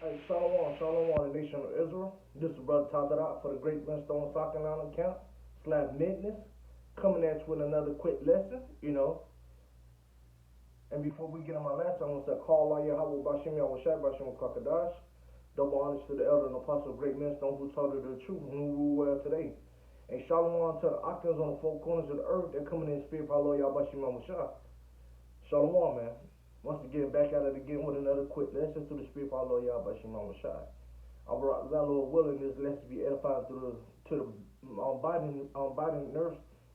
Hey, Shalom, the nation of Israel. This is Brother Tazarat for the Great Flintstone Soccer Line account / Midness. Coming at you with another quick lesson. And before we get on my lesson, I want to say, call all Yahweh Bashim Yahushai Bashim Kakadash. Double honors to the elder and apostle of Great Millstone who told her the truth and who rule well today. And Shalom to the octaves on the four corners of the earth that coming in the spirit of our Lord Yahweh Bashim Yahushai. Shalom, man. Once again, back at it again with another quick lesson to the spirit of our Lord Yahweh Bashim Yahushai. Our Lord willing, this lesson be edifying to the body,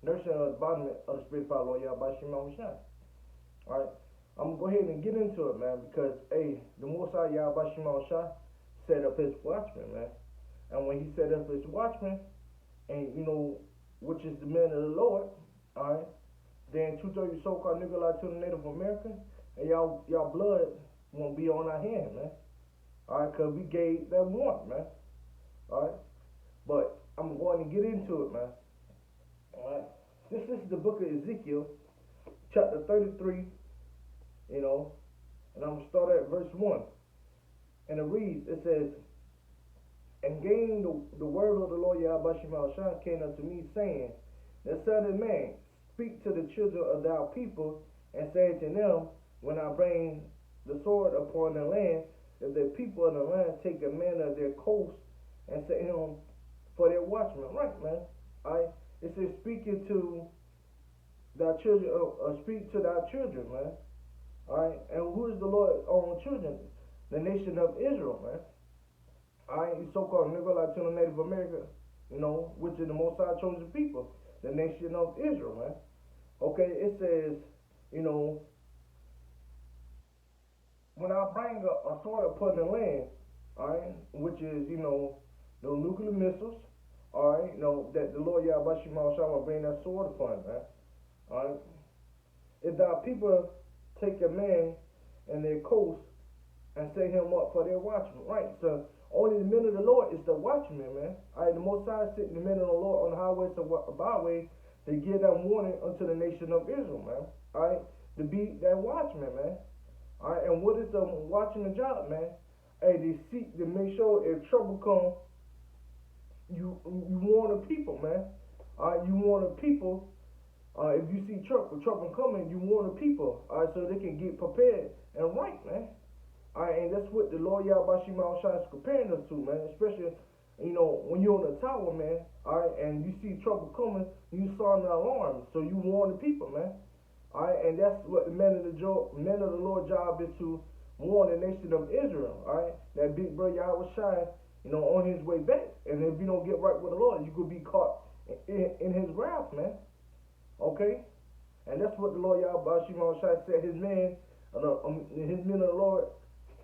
nursing of the body of the spirit of our Lord Yahweh Bashim Yahushai. Alright, I'm gonna go ahead and get into it, man, because the Most High Yahweh Bashim Yahushai set up his watchman, man. And when he set up his watchman, and which is the men of the Lord, alright, then 230 so-called nigga like to the Native American, and y'all blood won't be on our hand, man. Alright, because we gave that warrant, man. Alright, but I'm going to get into it, man. Alright, this is the book of Ezekiel, chapter 33, and I'm going to start at verse 1. And it reads, it says, "And gain the word of the Lord Yahweh Bashim Yahushai came unto me, saying, the Son of man, speak to the children of thy people, and say to them, when I bring the sword upon the land, if the people of the land take a man of their coast, and set him for their watchman." Right, man. Alright, it says, speaking to thy children, speak to thy children, man. Alright, and who is the Lord's own children? The nation of Israel, man. Alright, you so-called nigga like to the Native America, which is the Most High chosen people, the nation of Israel, man. Okay, it says, when I bring a sword upon the land, alright, which is, the nuclear missiles, alright, that the Lord Yahweh Bashim Yahushai will bring that sword upon, man. Alright, if thy people take a man and their coast and set him up for their watchman, right? So only the men of the Lord is the watchman, man. Alright, the Most High sent the men of the Lord on the highways and byways to give that warning unto the nation of Israel, man. Alright, to be that watchman, man. Alright, and what is the watchman job, man? Hey, they seek to make sure if trouble comes, you warn the people, man. Alright, you warn the people. If you see trouble coming, you warn the people. Alright, so they can get prepared and right, man. Alright, and that's what the Lord Yahweh Bashim Yahushai is comparing us to, man. Especially, when you're on the tower, man. Alright, and you see trouble coming, you sound the alarm. So you warn the people, man. Alright, and that's what the men of the Lord job is, to warn the nation of Israel. Alright, that big brother Yahweh Shai, on his way back. And if you don't get right with the Lord, you could be caught in his wrath, man. Okay, and that's what the Lord Yahweh Bashim Yahushai said his men of the Lord,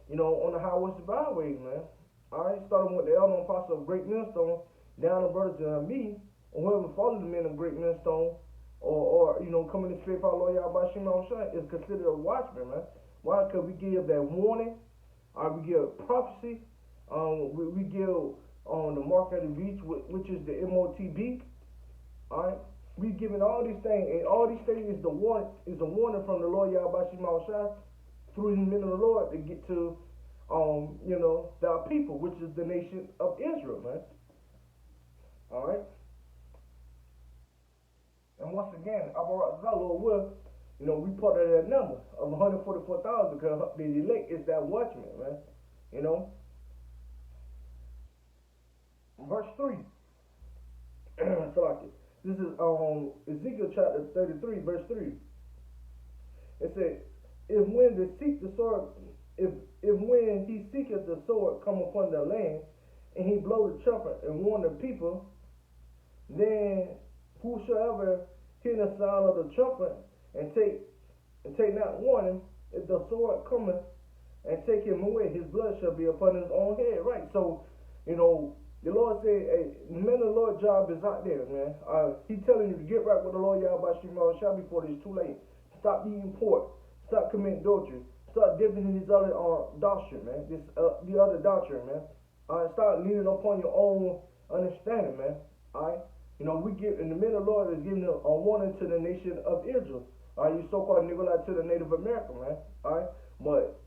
on the highways and byways, man. Alright, starting with the elder and apostle of Great Millstone, down to brothers and me, or whoever follows the men of Great Millstone, or coming to the spirit of our Lord Yahweh Bashim Yahushai, is considered a watchman, man. Why? Because we give that warning, we give prophecy, we give on the mark of the beast, which is the MOTB. Alright, we giving all these things, and all these things is a warning from the Lord Yahweh Bashim Yahushai through the men of the Lord to get to thy people, which is the nation of Israel, man. Alright. And once again, Lord will, we part of that number of 144,000, because the elect is that watchman, man. Verse 3. So like it. This is Ezekiel chapter 33, verse 3. It said, if when he seeketh the sword come upon the land, and he blow the trumpet and warn the people, then whosoever hear the sound of the trumpet and take not warning, if the sword cometh and take him away, his blood shall be upon his own head. Right. So, the Lord said, hey, the men of the Lord job is out there, man. He's telling you to get right with the Lord Yahweh Bashim Yahushai before it's too late. Stop eating pork. Stop committing adultery. Start dipping in these other doctrine, man. The other doctrine, man. Start leaning upon your own understanding, man. Alright? We give, and the men of the Lord is giving a warning to the nation of Israel. Alright, you so-called nigga like to the Native American, man. Alright? But,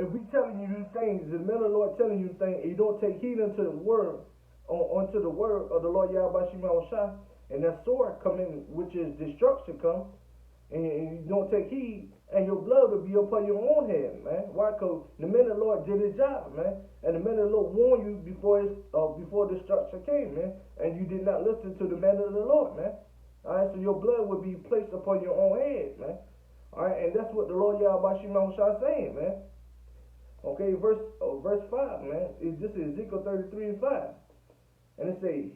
if we telling you these things, the men of the Lord telling you things, and you don't take heed unto the word, unto the word of the Lord Yahweh Shai, and that sword come in, which is destruction come, and you don't take heed, and your blood will be upon your own head, man. Why? Because the men of the Lord did his job, man. And the men of the Lord warned you before destruction came, man. And you did not listen to the men of the Lord, man. All right, so your blood will be placed upon your own head, man. All right, and that's what the Lord Yahweh Shai saying, man. Okay, verse 5, man. This is Ezekiel 33 and 5. And it says,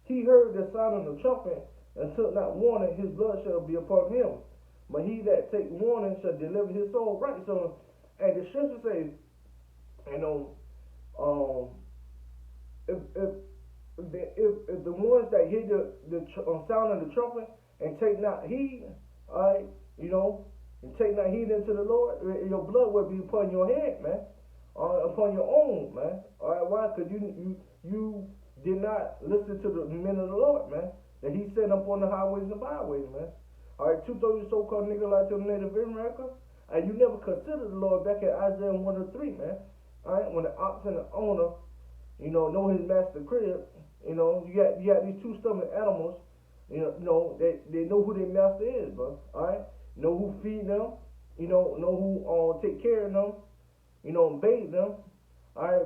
he heard the sound of the trumpet and took not warning, his blood shall be upon him. But he that take warning shall deliver his soul right. So, and the scripture says, you know, if the ones that hear the sound of the trumpet and take not heed, all right, you know, and take not heed unto the Lord, your blood will be upon your head, man, upon your own, man. All right, why? Because you did not listen to the men of the Lord, man, that he sent up on the highways and byways, man. All right, 230 so-called nigga like your Native America, and you never considered the Lord back in Isaiah 1 and 3, man. All right, when the ox and the owner, you know his master crib, you know, you got these two-stomach animals, you know, they know who their master is, bro. All right, know who feed them, you know who take care of them, you know, and bathe them. All right,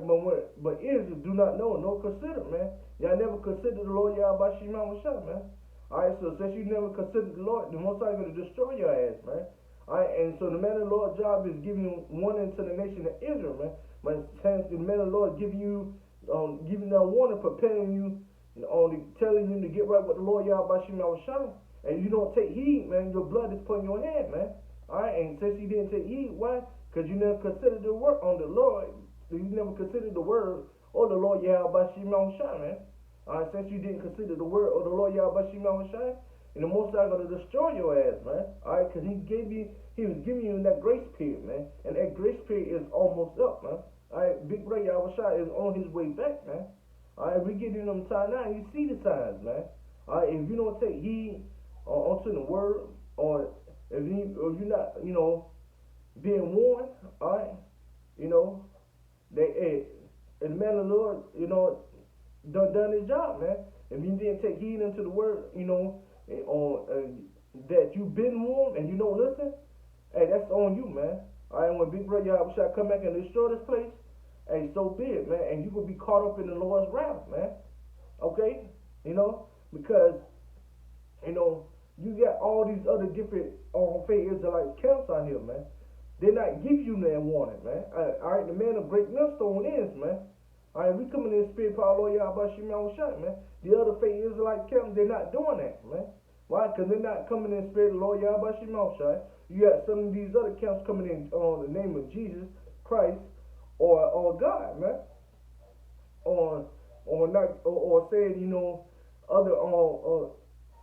but Israel do not know, nor consider, man. Y'all never considered the Lord Yahweh Shai, man. Alright, so since you never considered the Lord, the Most High is going to destroy your ass, man. Alright, and so the man of the Lord's job is giving warning to the nation of Israel, man. But since the man of the Lord giving you that warning, preparing you, telling you to get right with the Lord Yahweh Shai, and you don't take heed, man, your blood is upon your head, man. Alright, and since you didn't take heed, why? Because you never considered the work on the Lord. You never considered the word or the Lord Yahweh Shai, man. Alright, since you didn't consider the word of the Lord Yahweh Shai, and the Most High going to destroy your ass, man. Alright, because he was giving you that grace period, man. And that grace period is almost up, man. Alright, Big Ray Yahweh Shai is on his way back, man. Alright, we getting them time now, you see the signs, man. Alright, if you don't take heed onto the word, or if you're not, you know, being warned, alright, you know, the man of the Lord, you know, done his job, man. If you didn't take heed unto the word, you know, that you've been warned and you don't listen, hey, that's on you, man. All right, when Big Brother Yahweh shall come back and destroy this place, hey, so be it, man. And you will be caught up in the Lord's wrath, man. Okay, you know, because you know you got all these other different faith Israelite camps out here, man. They not give you that warning, man. All right, the man of great millstone is, man. All right, we coming in the spirit power, Lord Yahweh Shai, man. The other faith Israelite camps, they're not doing that, man. Why? Because they're not coming in the spirit of Lord Yahweh Shai. You got some of these other camps coming in on the name of Jesus Christ or God, man. Or saying, you know, other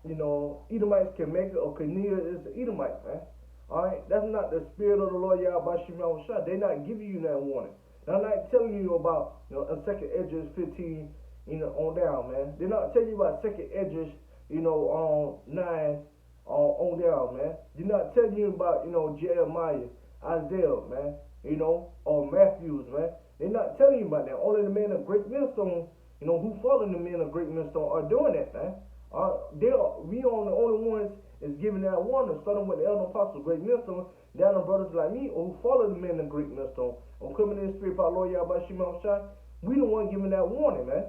you know, Edomites can make it, or Canaan is the Edomite, man. Alright, that's not the spirit of the Lord Yahweh Shai. They're not giving you that warning. They're not telling you about, you know, 2nd Esdras 15, you know, on down, man. They're not telling you about 2nd Esdras, you know, 9 on down, man. They're not telling you about, you know, Jeremiah, Isaiah, man, you know, or Matthews, man. They're not telling you about that. Only the men of great millstone, you know, who follow the men of great millstone are doing that, man. We are the only ones is giving that warning, starting with the elder apostle, great millstone, down to brothers like me, or who follow the men of great millstone, or coming in the spirit by Lord Yahweh Shai. We the one giving that warning, man.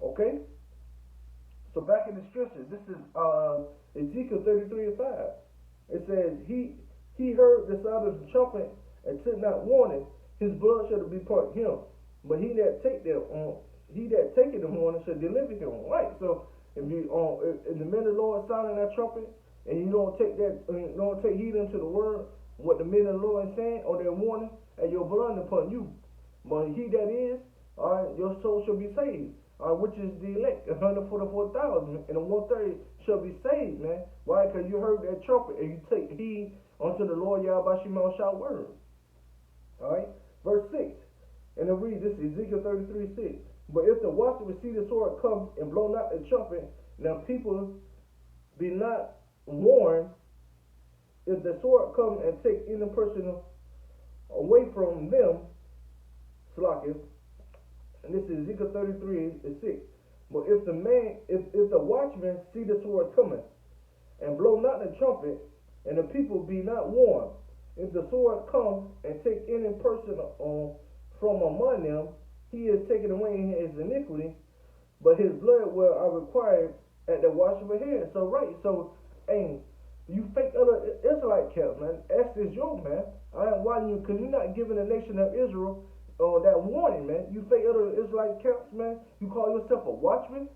Okay? So back in the scriptures, this is Ezekiel 33 and 5. It says, he heard the sound of the trumpet and took not warning, his blood shall be upon him. But he that taketh the warning shall deliver him. Right? So if the men of the Lord sounding that trumpet, and you don't take heed unto the word, what the men of the Lord is saying, or their warning, and your blood upon you. But he that is, all right, your soul shall be saved. Which is the elect, 144,000, and the 130 shall be saved, man. Why? Because you heard that trumpet, and you take heed unto the Lord Yahweh Shai word. All right, verse 6, and it reads, this is Ezekiel 33:6. But if the watchman see the sword come and blow not the trumpet, now people be not warned, if the sword come and take any person away from them, Slakia, and this is Ezekiel 33:6. But if the watchman see the sword coming, and blow not the trumpet, and the people be not warned, if the sword come and take any person from among them, he is taken away in his iniquity, but his blood will are required at the watchman's hand. So right, so hey, you fake other Israelite camp, man. That's is your man. I ain't watching you because you're not giving the nation of Israel that warning, man. You fake other Israelite camps, man. You call yourself a watchman.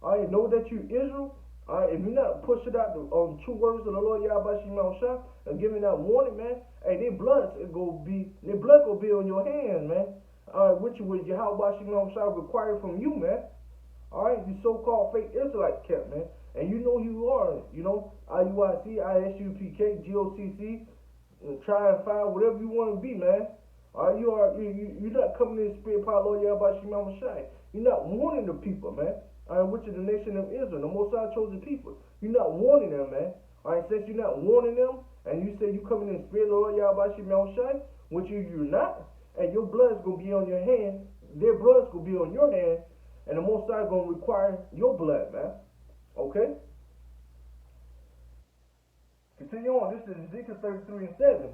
I know that you Israel. If you're not pushing out the true words of the Lord Yahweh Shemel and giving that warning, man, hey, their blood go be on your hands, man. Which was Yahweh Shemel required from you, man. Alright, you so-called fake Israelite camp, man. And you know who you are, you know, IUIC, ISUPK, GOCC, try and find whatever you want to be, man. Alright, you're not coming in the spirit power, Lord Yahweh Shemel Shai. You're not warning the people, man. Which is the nation of Israel, the Most High chosen people. You're not warning them, man. Alright, since you're not warning them, and you say you coming in the spirit, Lord Yahweh Shemel Shai, which you're not, and your blood's gonna be on your hand, their blood's gonna be on your hand, and the Most High gonna require your blood, man. Okay? Continue on. This is Ezekiel 33:7.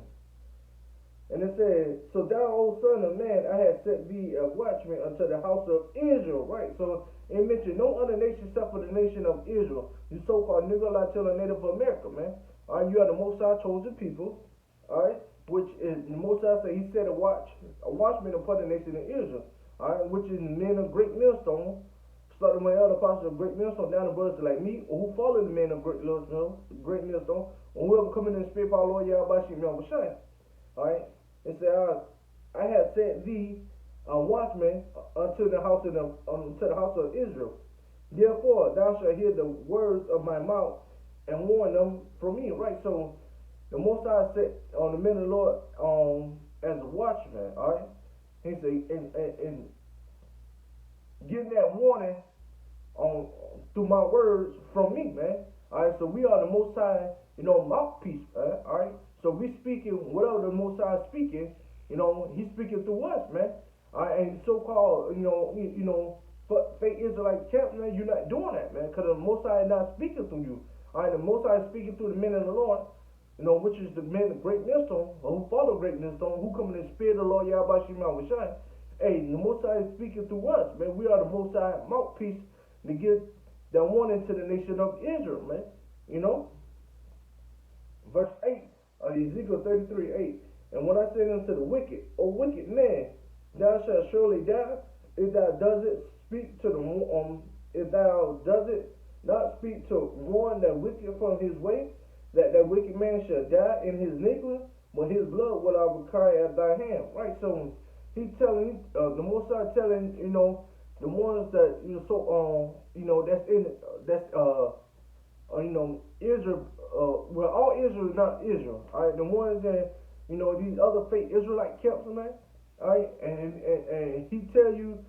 And it says, so thou, O son of man, I have set thee a watchman unto the house of Israel. Right? So it mentioned no other nation except for the nation of Israel. You so-called Negro Latino Native America, man. Alright, you are the Most High chosen people. Alright? Which is the Most High say he set a watchman upon the nation of Israel. Alright, which is men of great millstone. Starting with the other apostles of great millstone down to brothers like me, or who follow the men of great millstone, or whoever coming in the spirit of our Lord Yahweh Shemel Shai. Alright? It said, I have set thee a watchman unto the house of Israel. Therefore thou shalt hear the words of my mouth and warn them from me. Right? So the Most High set on the men of the Lord as a watchman. Alright? He said, and getting that warning through my words from me, man. Alright, so we are the Most High, mouthpiece, alright? So we speaking whatever the Most High is speaking, he's speaking through us, man. Alright, and so-called, fake Israelite camp, man, you're not doing that, man, because the Most High is not speaking through you. Alright, the Most High is speaking through the men of the Lord, which is the men of great millstone, or who follow great millstone, who come in the spirit of the Lord Yahweh Shemel Shai. Hey, the Most High is speaking through us, man. We are the Most High mouthpiece to give that warning to the nation of Israel, man. Verse 8 of Ezekiel 33:8. And when I said unto the wicked, O wicked man, thou shalt surely die, if thou doesn't speak to if thou doesn't not speak to warn that wicked from his way, that wicked man shall die in his iniquity, but his blood will I require at thy hand. Right, so he's telling the Most High telling the ones that Israel. Well, all Israel is not Israel. All right, the ones that these other fake Israelite camps, man. All right, and he tell you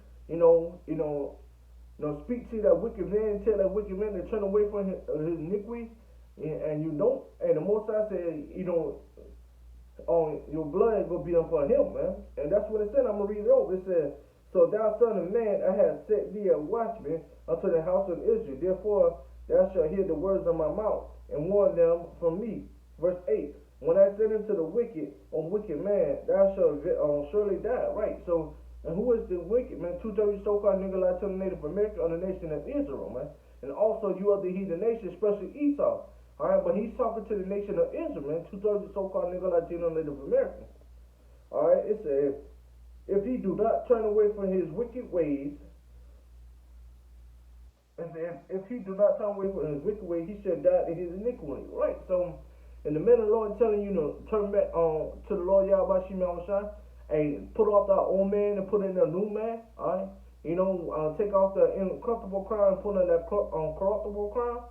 speak to that wicked man, tell that wicked man to turn away from his iniquity, and you don't. And the Most High said your blood will be upon him, man. And that's what it said. I'm gonna read it over. It says, so thou son of man, I have set thee a watchman unto the house of Israel. Therefore thou shalt hear the words of my mouth and warn them from me. Verse 8. When I said unto the wicked, O wicked man, thou shalt surely die. Right. So, and who is the wicked man? 230 so-called Negro Latino Native America, on the nation of Israel, man. And also you other heathen nations, especially Esau. Alright, but he's talking to the nation of Israel, man. 230 so-called Negro Latino Native American. Alright, it says, if he do not turn away from his wicked ways, if he do not turn away from his wicked ways, he shall die in his iniquity. Right, so, and the men of the Lord telling you to turn back to the Lord Yahweh Shemel Shai, and put off the old man and put in a new man. Alright, take off the incorruptible crown and put in that corruptible crown.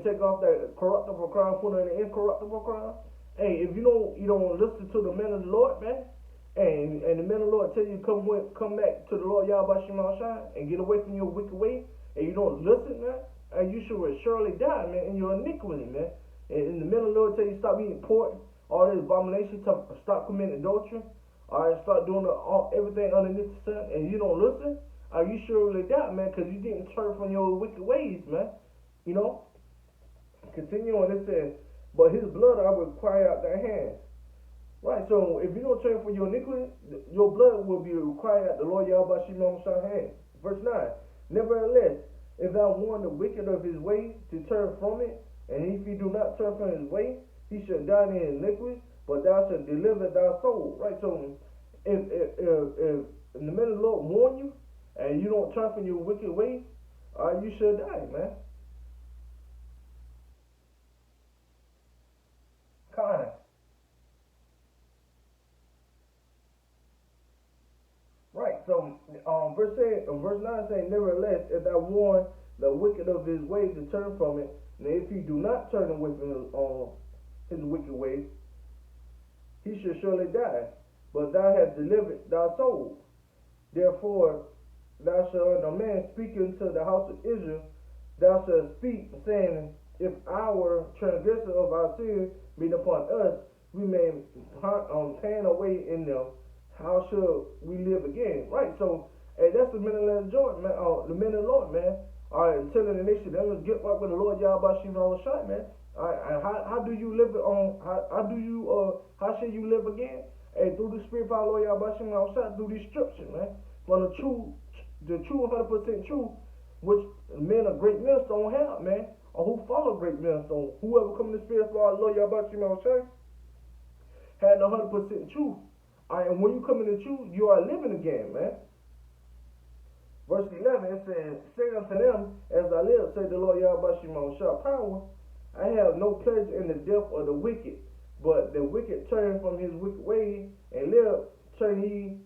Take off that corruptible crown, put in the incorruptible crown. Hey, if you don't listen to the men of the Lord, man, and the men of the Lord tell you come back to the Lord Yahweh Shemel Shai and get away from your wicked way, and you don't listen, man, and you should surely die, man, in your iniquity, man. And the men of the Lord tell you stop eating pork, all this abomination, to stop committing adultery, alright, start doing everything underneath the sun, and you don't listen, are you surely that, man? Because you didn't turn from your wicked ways, man. You know? Continue on, it says, but his blood I will cry out their hands. Right, so if you don't turn from your iniquity, your blood will be required at the Lord Yahweh Shimon Shah's hand. Verse 9, nevertheless, if thou warn the wicked of his way to turn from it, and if he do not turn from his way, he shall die in iniquity, but thou shalt deliver thy soul. Right, so if the men of the Lord warn you, and you don't turn from your wicked ways, you shall die, man. Kind. Right, so verse 9 saying, nevertheless, if thou warn the wicked of his ways to turn from it, and if he do not turn away from his wicked ways, he shall surely die. But thou hast delivered thy soul. Therefore, thou shalt, a man speaking to the house of Israel, thou shalt speak, saying, if our transgression of our sins be upon us, we may pan away in them. How shall we live again? Right, so hey, that's the men of Jordan, man. The men of the Lord, man. All right, telling the nation, let's get right with the Lord Yahweh Shimon Shai, man. All right, and how do you live on? How shall you live again? Hey, through the Spirit of our Lord Yahweh Shimon Shai, through the Scripture, man. From the true 100% truth, which men of great millstone have, man, or who follow great millstone. Whoever come in the Spirit of our Lord Yahweh Shimon Shai had the 100% truth. Alright, and when you come in the truth, you are living again, man. Verse 11, it says, say unto them, as I live, say the Lord Yahweh Shimon Shah power, I have no pleasure in the death of the wicked, but the wicked turn from his wicked ways and live. Turn ye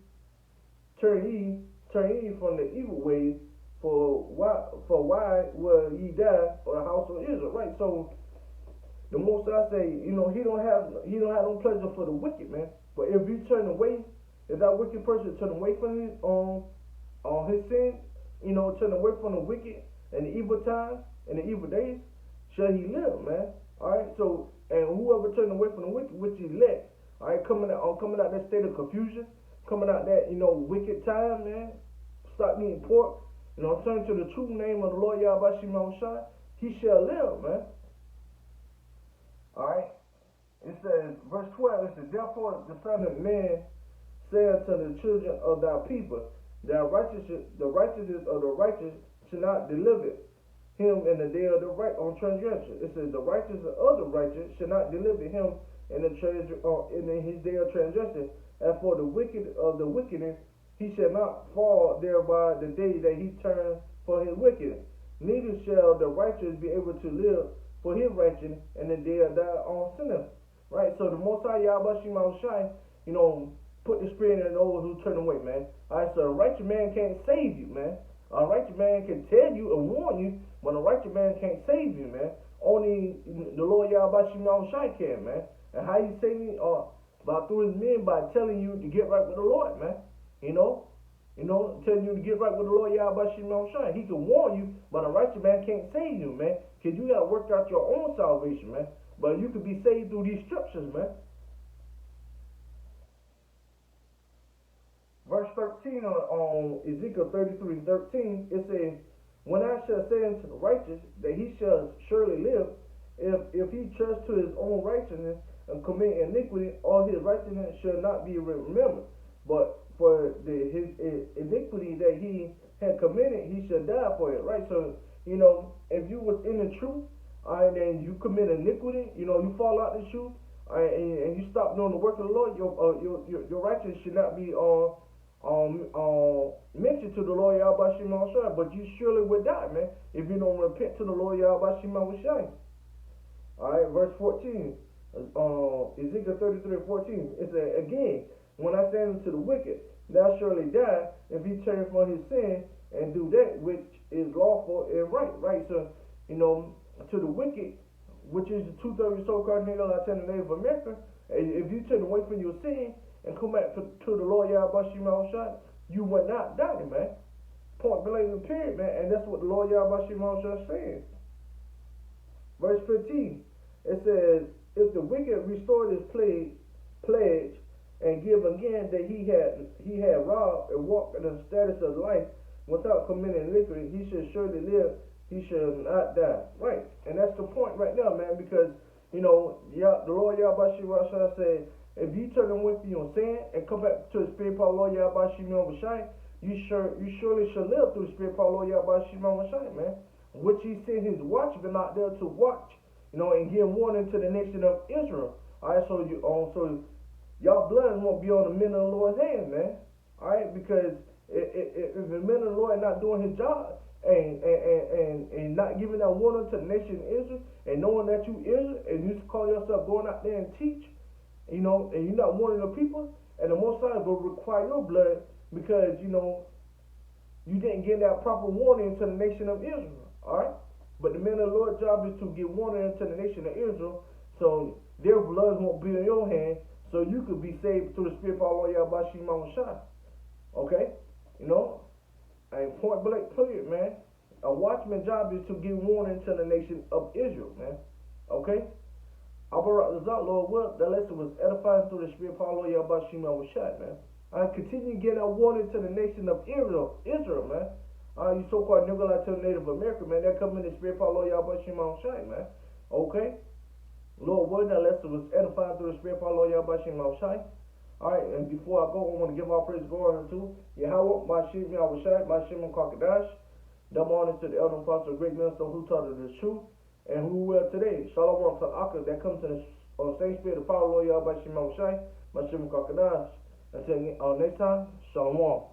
from the evil ways. For why will ye die for the house of Israel? Right. So the Most I say, he don't have no pleasure for the wicked, man. But if you turn away, if that wicked person turn away from his his sin, turn away from the wicked and the evil times and the evil days, shall he live, man? All right. So, and whoever turn away from the wicked, which is elect, all right, coming out that state of confusion, coming out that wicked time, man. Stop eating pork, turn to the true name of the Lord Yahweh Shimon Shai, he shall live, man. All right. It says, verse 12, it says, therefore the Son of Man said to the children of thy people, the righteousness of the righteous shall not deliver him in the day of the transgression. It says, the righteousness of the righteous shall not deliver him in his day of transgression. As for the wicked of the wickedness, he shall not fall thereby the day that he turns for his wickedness. Neither shall the righteous be able to live for his righteousness in the day of thy own sinners. Right, so the Most High Yahweh Shimon Shai, put the spirit in those who turn away, man. Alright, so a righteous man can't save you, man. A righteous man can tell you and warn you, but a righteous man can't save you, man. Only the Lord Yahweh Shimon Shai can, man. And how you save me? By through his men, by telling you to get right with the Lord, man. Telling you to get right with the Lord Yahweh Shimon Shai. He can warn you, but a righteous man can't save you, man. Because you got to work out your own salvation, man. But you can be saved through these scriptures, man. Verse 13 on Ezekiel 33:13, it says, when I shall say unto the righteous that he shall surely live, if he trusts to his own righteousness and commit iniquity, all his righteousness shall not be remembered. But for his iniquity that he had committed, he shall die for it. Right? So, if you was in the truth, and you commit iniquity, you fall out the truth, and you stop doing the work of the Lord, your righteousness should not be mentioned to the Lord Yahweh Shimon Shai, but you surely would die, man, if you don't repent to the Lord Yahweh Shimon Shai. Alright, verse 14, Ezekiel 33:14, it says, again, when I say unto the wicked, thou surely die, if he turn from his sin and do that which is lawful and right. Right, so, to the wicked, which is the 2/3 so-called Native America, if you turn away from your sin and come back to the Lord Yahweh Shimon Shai, you will not die, man. Point blank period, man, and that's what the Lord Yahweh Shimon Shai says. Verse 15, it says, if the wicked restore his pledge and give again that he had robbed and walked in the status of life without committing iniquity, he should surely live, he should not die. Right. And that's the point right now, man, because the Lord Yahweh Shai said, if you turn away from your sin and come back to the spirit power Lord Yahweh Shai, you surely shall live through the spirit power Lord Yahweh Shai, man. Which he sent his watchmen out there to watch, and give warning to the nation of Israel. Alright, so y'all blood won't be on the men of the Lord's hand, man. Alright, because if the men of the Lord not doing his job and not giving that warning to the nation of Israel and knowing that you Israel and you call yourself going out there and teach, and you're not warning the people, and the Most High will require your blood because you didn't give that proper warning to the nation of Israel. Alright? But the men of the Lord's job is to give warning to the nation of Israel, so their blood won't be in your hand, so you could be saved through the spirit of our Lord Yahweh Shai. Okay? And point blank period, man. A watchman's job is to give warning to the nation of Israel, man. Okay? Lord will, that lesson was edifying through the spirit of our Lord Yahweh Shai, man. I continue getting a warning to the nation of Israel, man. You so-called Negro Native American, man, they're coming in the spirit of our Lord Yahweh Shai, man. Okay? Lord word, that lesson was edifying through the spirit of our Lord Yahweh Shai. Alright, and before I go, I want to give all praise and glory to Yahweh, my Shem Yahweh Shai, my Shem Kakadash. Double honor to the elder apostle, great minister who taught us the truth, and who will today. Shalom to Akka that comes to the same spirit of power, Lord Yahweh Shai, my Shem Kakadash. Until next time, Shalom.